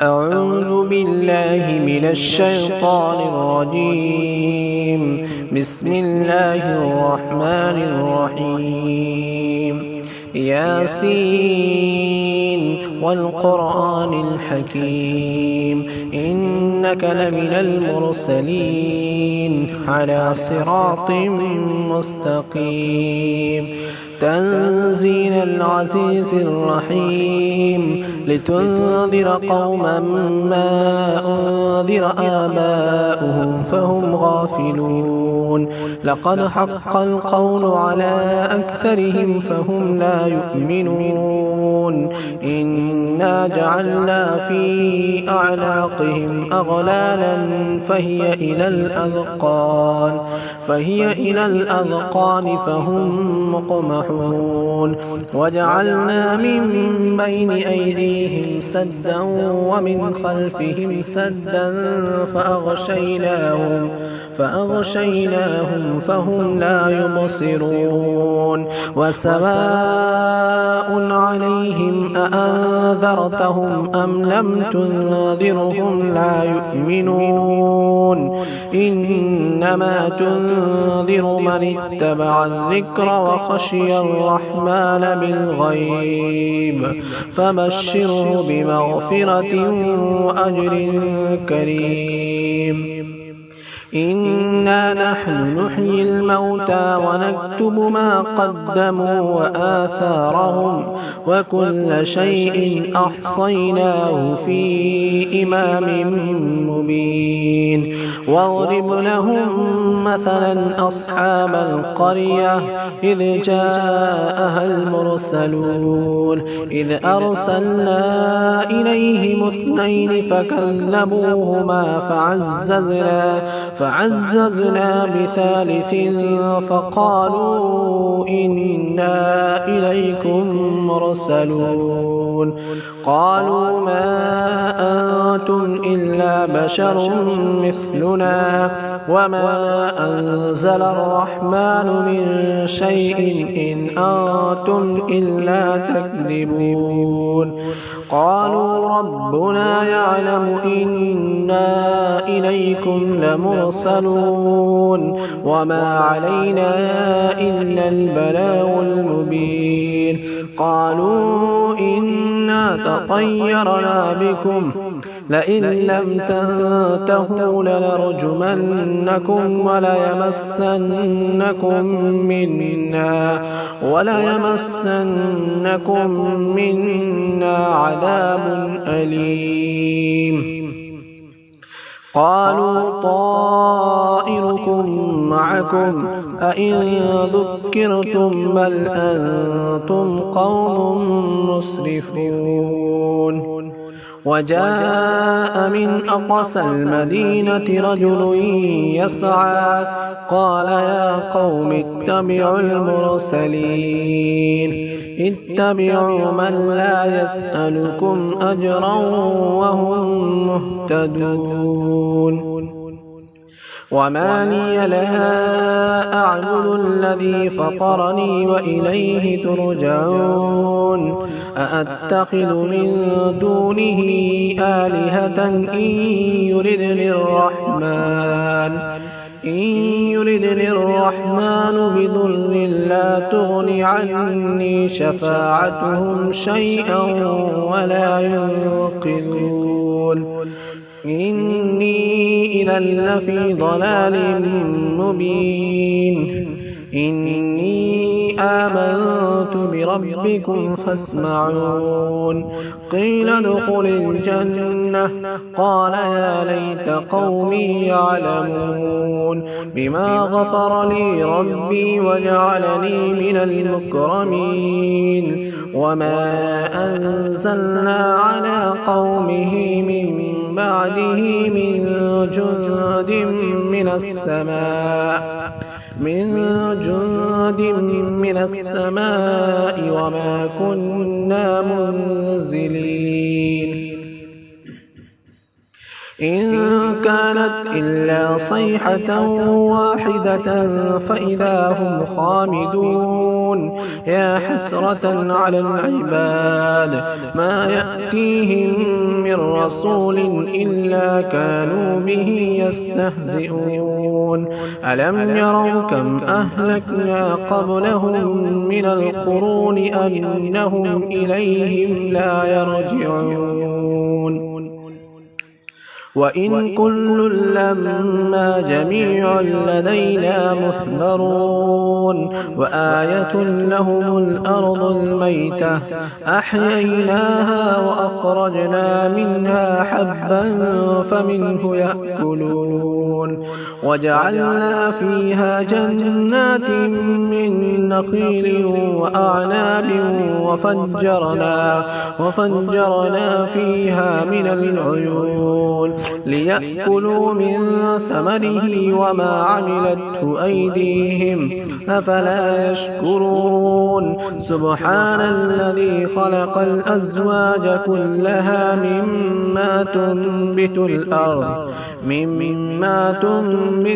أعوذ بالله من الشيطان الرجيم. بسم الله الرحمن الرحيم. ياسين والقرآن الحكيم إنك لمن المرسلين على صراط مستقيم. تنزيل العزيز الرحيم لتنذر قوما ما أنذر آباؤهم فهم غافلون. لقد حق القول على أكثرهم فهم لا يؤمنون. إنا جعلنا في أعناقهم أغلالا فهي إلى الأذقان فهم مقمحون. وجعلنا من بين أيديهم سدا ومن خلفهم سدا فأغشيناهم فهم لا يبصرون. وسواء عليهم أأنذرتهم أم لم تنذرهم لا يؤمنون. إنما تنذر من اتبع الذكر وخشي الرحمن بالغيب فبشره بمغفرة وأجر كريم. إنا نحن نحيي الموتى ونكتب ما قدموا وآثارهم وكل شيء أحصيناه في إمام مبين. واضرب لهم مثلا أصحاب القرية إذ جاءها المرسلون إذ أرسلنا إليهم 2 فكذبوهما فعززنا بثالث فقالوا إنا إليكم مرسلون. قالوا ما أنتم إلا بشر مثلنا وما أنزل الرحمن من شيء إن أنتم إلا تكذبون. قالوا ربنا يعلم إنا إليكم لمرسلون وما علينا إلا البلاغ المبين. قالوا إنا تطيرنا بكم لئن لم تنتهوا لنرجمنكم وليمسنكم منا عذاب أليم. قالوا طائركم معكم أئن ذكرتم بل أنتم قوم مسرفون. وجاء من أقصى المدينة رجل يسعى قال يا قوم اتبعوا المرسلين اتبعوا من لا يسألكم أجرا وهم مهتدون. وما لي لا أعبد الذي فطرني وإليه ترجعون. أأتخذ من دونه آلهة إن يردني الرحمن بضر لا تغن عني شفاعتهم شيئا ولا ينقذون. إني إذا لفي ضلال مبين. إني آمنت بربكم فاسمعون. قيل ادخل الجنة قال يا ليت قومي يعلمون بما غفر لي ربي وجعلني من المكرمين. وما أنزلنا على قومه من بعده من جند من السماء وما كنا منزلين. إن كانت إلا صيحة واحدة فإذا هم خامدون يا حسرة على العباد ما يأتيهم من من رسول إلا كانوا به يستهزئون ألم يروا كم أهلكنا قبلهم من القرون أنهم إليهم لا يرجعون وإن كل لما جميع لدينا محضرون وآية لهم الأرض الميتة أحييناها وأخرجنا منها حبا فمنه يأكلون وجعلنا فيها جنات من نخيل وأعناب وفجرنا فيها من العيون ليأكلوا من ثمره وما عملته أيديهم أفلا يشكرون سبحان الذي خلق الأزواج كلها مما تنبت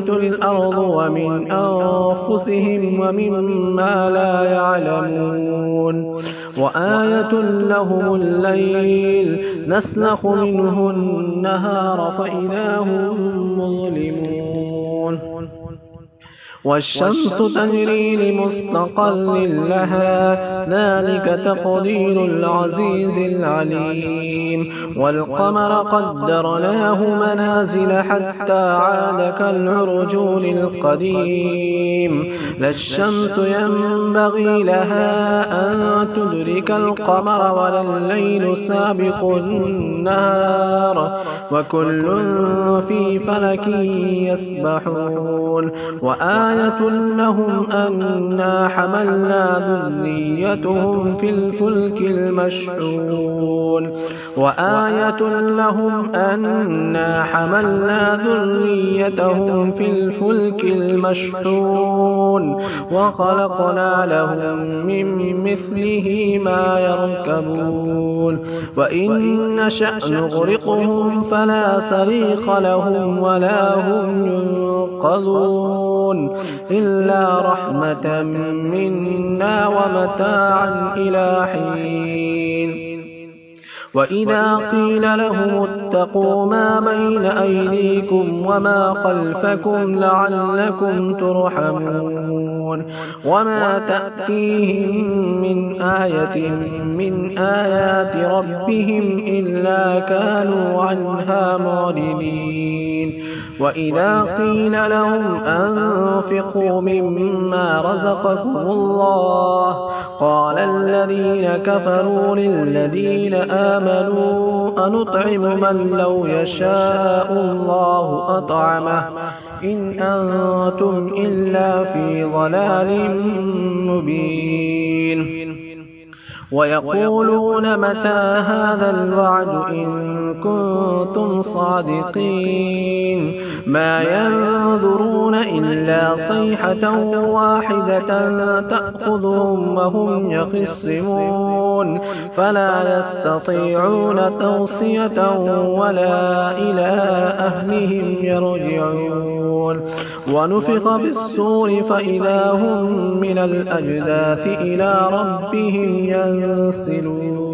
الأرض ومن أنفسهم ومما لا يعلمون وآية لهم الليل نسلخ منه النهار فإذا هم مظلمون والشمس تجري لمستقر لها ذلك تقدير العزيز العليم والقمر قدرناه منازل حتى عاد كالعرجون القديم لا الشمس ينبغي لها أن تدرك القمر ولا الليل سابق النهار وكل في فلك يسبحون وآية لهم أنا حملنا ذريتهم في الفلك المشحون وخلقنا لهم من مثله ما يركبون وإن نشأ نغرقهم فلا صريخ لهم ولا هم ينقذون إلا رحمة منا ومتاعا إلى حين وإذا قيل لهم اتقوا ما بين أيديكم وما خلفكم لعلكم ترحمون وما تأتيهم من آية من آيات ربهم إلا كانوا عنها معرضين وإذا قيل لهم أنفقوا مما رزقكم الله قال الذين كفروا للذين آمنوا أنطعم من لو يشاء الله أطعمه إن أنتم إلا في ضلال مبين ويقولون متى هذا الوعد إن كنتم صادقين ما ينظرون إلا صيحة واحدة تأخذهم وهم يخصمون فلا يستطيعون توصية ولا إلى أهلهم يرجعون ونفخ بالصور فإذا هم من الأجداث إلى ربهم ينسلون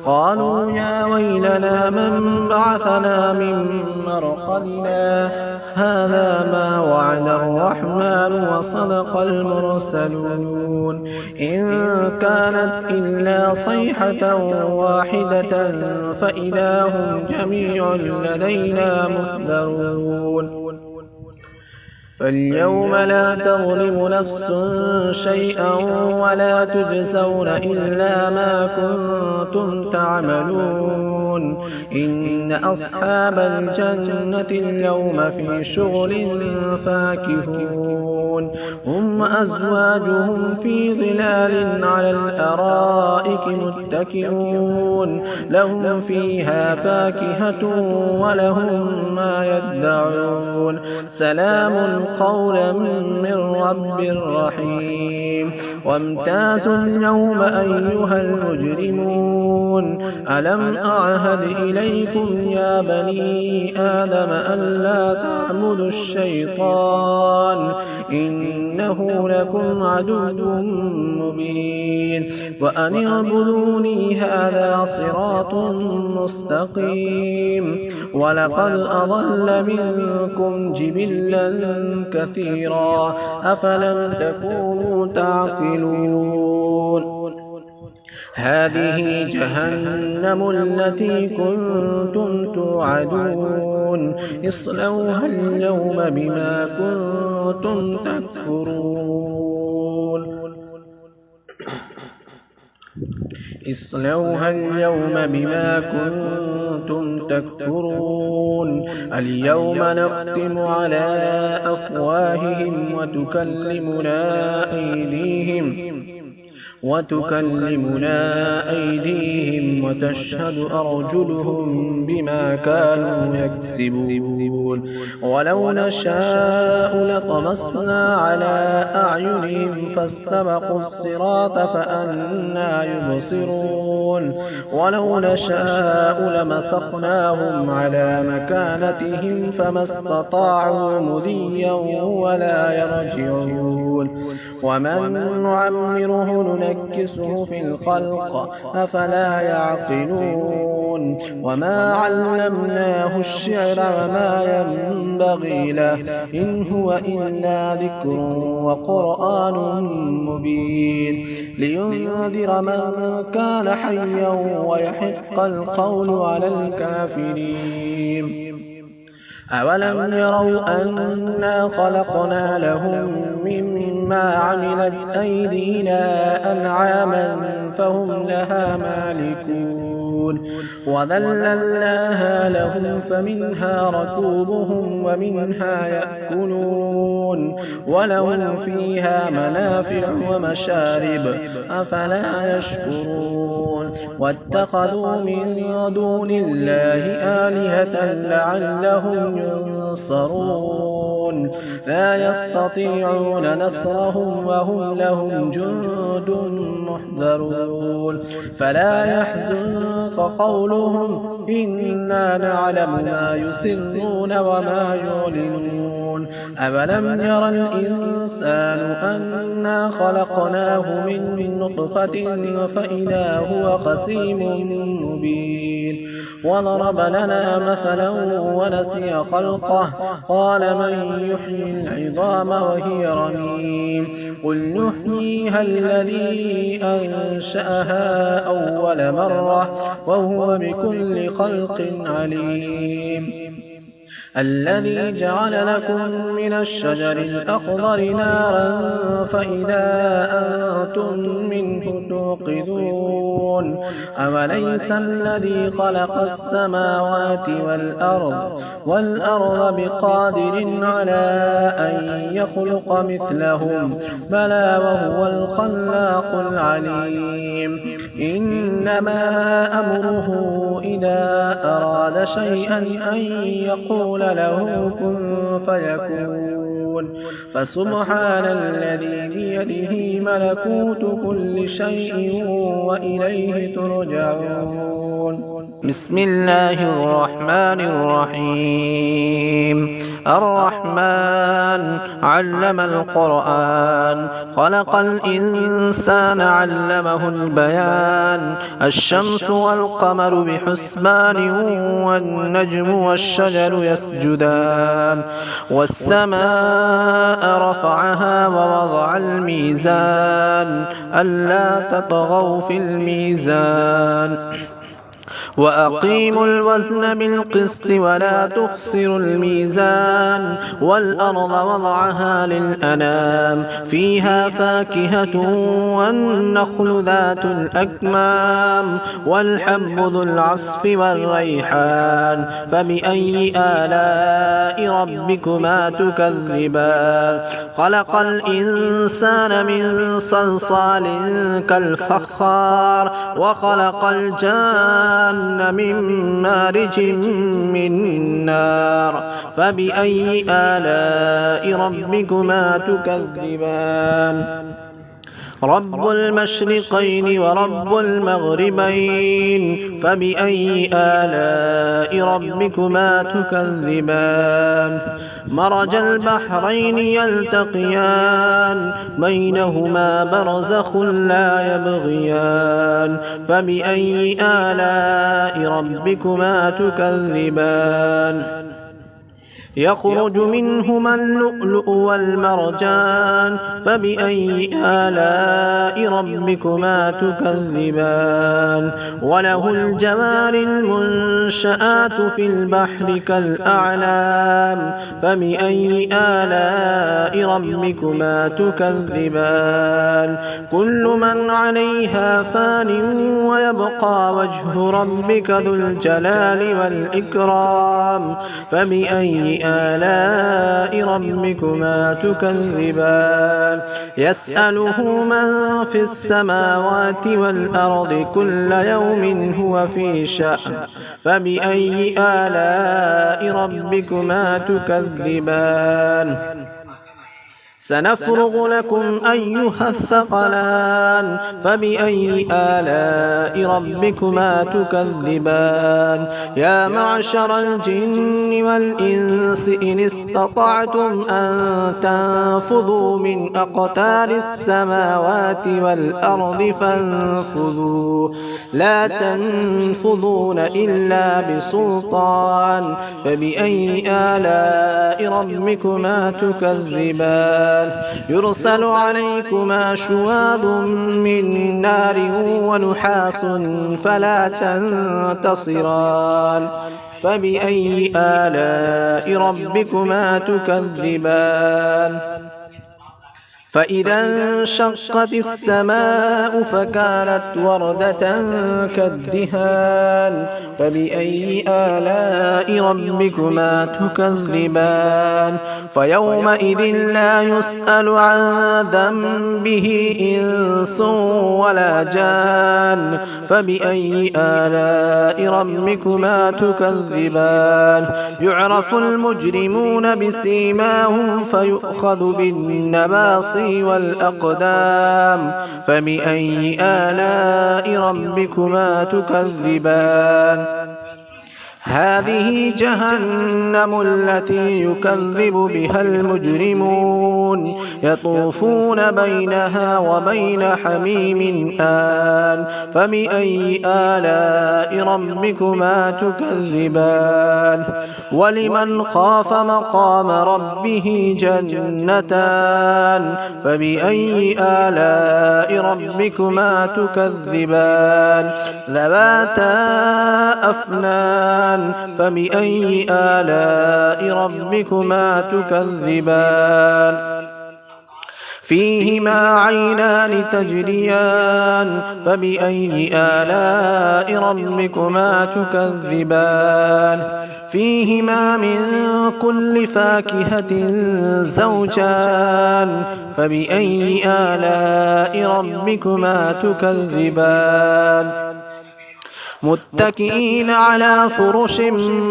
قالوا يا ويلنا من بعثنا من مرقدنا هذا ما وعد الرحمن وصدق المرسلون إن كانت إلا صيحة واحدة فإذا هم جميع لدينا محضرون فاليوم لا تظلم نفس شيئا ولا تجزون إلا ما كنتم تعملون إن أصحاب الجنة اليوم في شغل فاكهون هم أزواجهم في ظلال على الأرائك متكئون لهم فيها فاكهة ولهم ما يدعون سلام قولا من رب رحيم وامتازوا اليوم أيها المجرمون ألم أعهد إليكم يا بني آدم ألا تعبدوا الشيطان إنه لكم عدو مبين وأن اعبدوني هذا صراط مستقيم ولقد أضل منكم جبلا كثيرا أفلم تكونوا تعقلون هذه جهنم التي كنتم توعدون اصلوها اليوم بما كنتم تكفرون اصلوها اليوم بما كنتم تكفرون اليوم نختم على أفواههم وتكلمنا أيديهم وتشهد أرجلهم بما كانوا يكسبون ولو نشاء لطمسنا على أعينهم فاستبقوا الصراط فأنى يبصرون ولو نشاء لمسخناهم على مكانتهم فما استطاعوا مضيا ولا يرجعون ومن نعمره ننكسه في الخلق أفلا يعقلون وما علمناه الشعر وما ينبغي له إن هو إلا ذكر وقرآن مبين لينذر من كان حيا ويحق القول على الكافرين أولم يروا أنا خلقنا لهم مما عملت أيدينا أنعاما فهم لها مالكون وذللناها لهم فمنها ركوبهم ومنها يأكلون ولهم فيها منافع ومشارب أفلا يشكرون واتخذوا من دون الله آلهة لعلهم ينصرون لا يستطيعون نصرهم وهم لهم جند محضرون فلا يحزنك قولهم إنا نعلم ما يسرون وما يعلنون أولم ير الإنسان أنا خلقناه من نطفة فإذا هو خصيم مبين وضرب لنا مثلا ونسي خلقه قال من يحيي العظام وهي رميم قل يحييها الذي أنشأها أول مرة وهو بكل خلق عليم الذي جعل لكم من الشجر الأخضر نارا فإذا أنتم منه توقدون أوليس الذي خلق السماوات والأرض بقادر على أن يخلق مثلهم بلى وهو الخلاق العليم إنما أمره إذا أراد شيئا أن يقول له كن فيكون فسبحان الذي بيده ملكوت كل شيء وإليه ترجعون بسم الله الرحمن الرحيم الرحمن علم القرآن خلق الإنسان علمه البيان الشمس والقمر بحسبان والنجم والشجر يسجدان والسماء رفعها ووضع الميزان ألا تطغوا في الميزان وأقيموا الوزن بالقسط ولا تخسروا الميزان والأرض وضعها للأنام فيها فاكهة والنخل ذات الأكمام والحب ذو العصف والريحان فبأي آلاء ربكما تكذبان خلق الإنسان من صلصال كالفخار وخلق الجان من مارج من نار فبأي آلاء ربكما تكذبان رب المشرقين ورب المغربين فبأي آلاء ربكما تكذبان مرج البحرين يلتقيان بينهما برزخ لا يبغيان فبأي آلاء ربكما تكذبان يخرج منهما اللؤلؤ والمرجان فبأي آلاء ربكما تكذبان وله الجوار المنشآت في البحر كالأعلام فبأي آلاء ربكما تكذبان كل من عليها فان ويبقى وجه ربك ذو الجلال والإكرام فبأي آلاء ربكما تكذبان يسأله من في السماوات والأرض كل يوم هو في شأن فبأي آلاء ربكما تكذبان سنفرغ لكم أيها الثقلان فبأي آلاء ربكما تكذبان يا معشر الجن والإنس إن استطعتم أن تنفذوا من أقطار السماوات والأرض فانفذوا لا تنفذون إلا بسلطان فبأي آلاء ربكما تكذبان يرسل عليكما شواظ من نار ونحاس فلا تنتصران فبأي آلاء ربكما تكذبان فإذا انشقت السماء فكانت وردة كالدهان فبأي آلاء ربكما تكذبان فيومئذ لا يسأل عن ذنبه إنس ولا جان فبأي آلاء ربكما تكذبان يعرف المجرمون بسيماهم فيؤخذ بالنواصي والأقدام فبأي آلاء ربكما تكذبان هذه جهنم التي يكذب بها المجرمون يطوفون بينها وبين حميم آن فبأي آلاء ربكما تكذبان ولمن خاف مقام ربه جنتان فبأي آلاء ربكما تكذبان ذواتا أفنان فبأي آلاء ربكما تكذبان فيهما عينان تجريان فبأي آلاء ربكما تكذبان فيهما من كل فاكهة زوجان فبأي آلاء ربكما تكذبان متكئين على فرش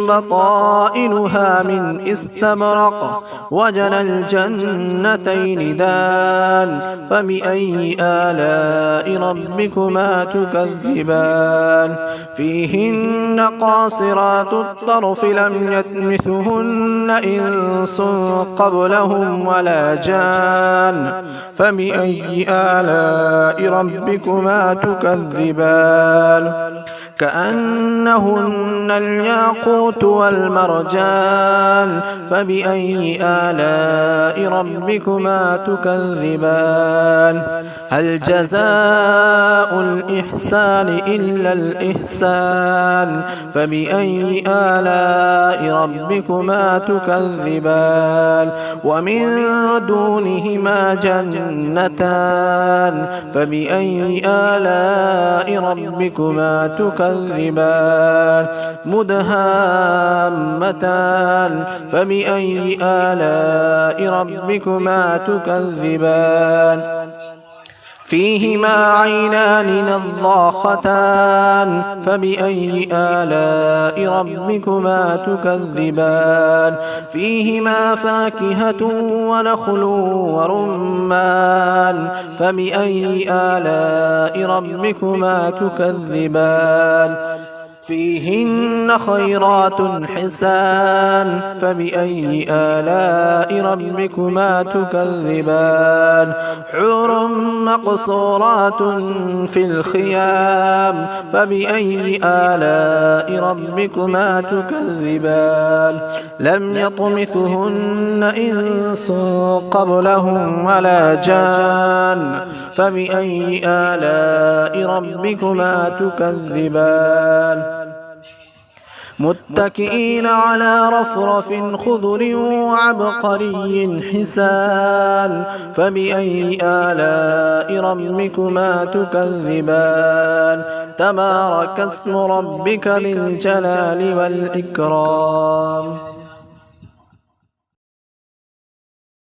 بطائنها من استبرق وجنى الجنتين دان فبأي آلاء ربكما تكذبان فيهن قاصرات الطرف لم يطمثهن إنس قبلهم ولا جان فبأي آلاء ربكما تكذبان كأنهن الياقوت والمرجان فبأي آلاء ربكما تكذبان هل جزاء الإحسان إلا الإحسان فبأي آلاء ربكما تكذبان ومن دونهما جنتان فبأي آلاء ربكما تكذبان مدهامتان فبأي آلاء ربكما تكذبان فيهما عينان نضاختان فبأي آلاء ربكما تكذبان فيهما فاكهة ونخل ورمان فبأي آلاء ربكما تكذبان فيهن خيرات حسان فبأي آلاء ربكما تكذبان حور مقصورات في الخيام فبأي آلاء ربكما تكذبان لم يطمثهن إنس قبلهم ولا جان فبأي آلاء ربكما تكذبان متكئين على رفرف خضر وعبقري حسان فبأي آلاء ربكما تكذبان تبارك اسم ربك ذي الجلال والإكرام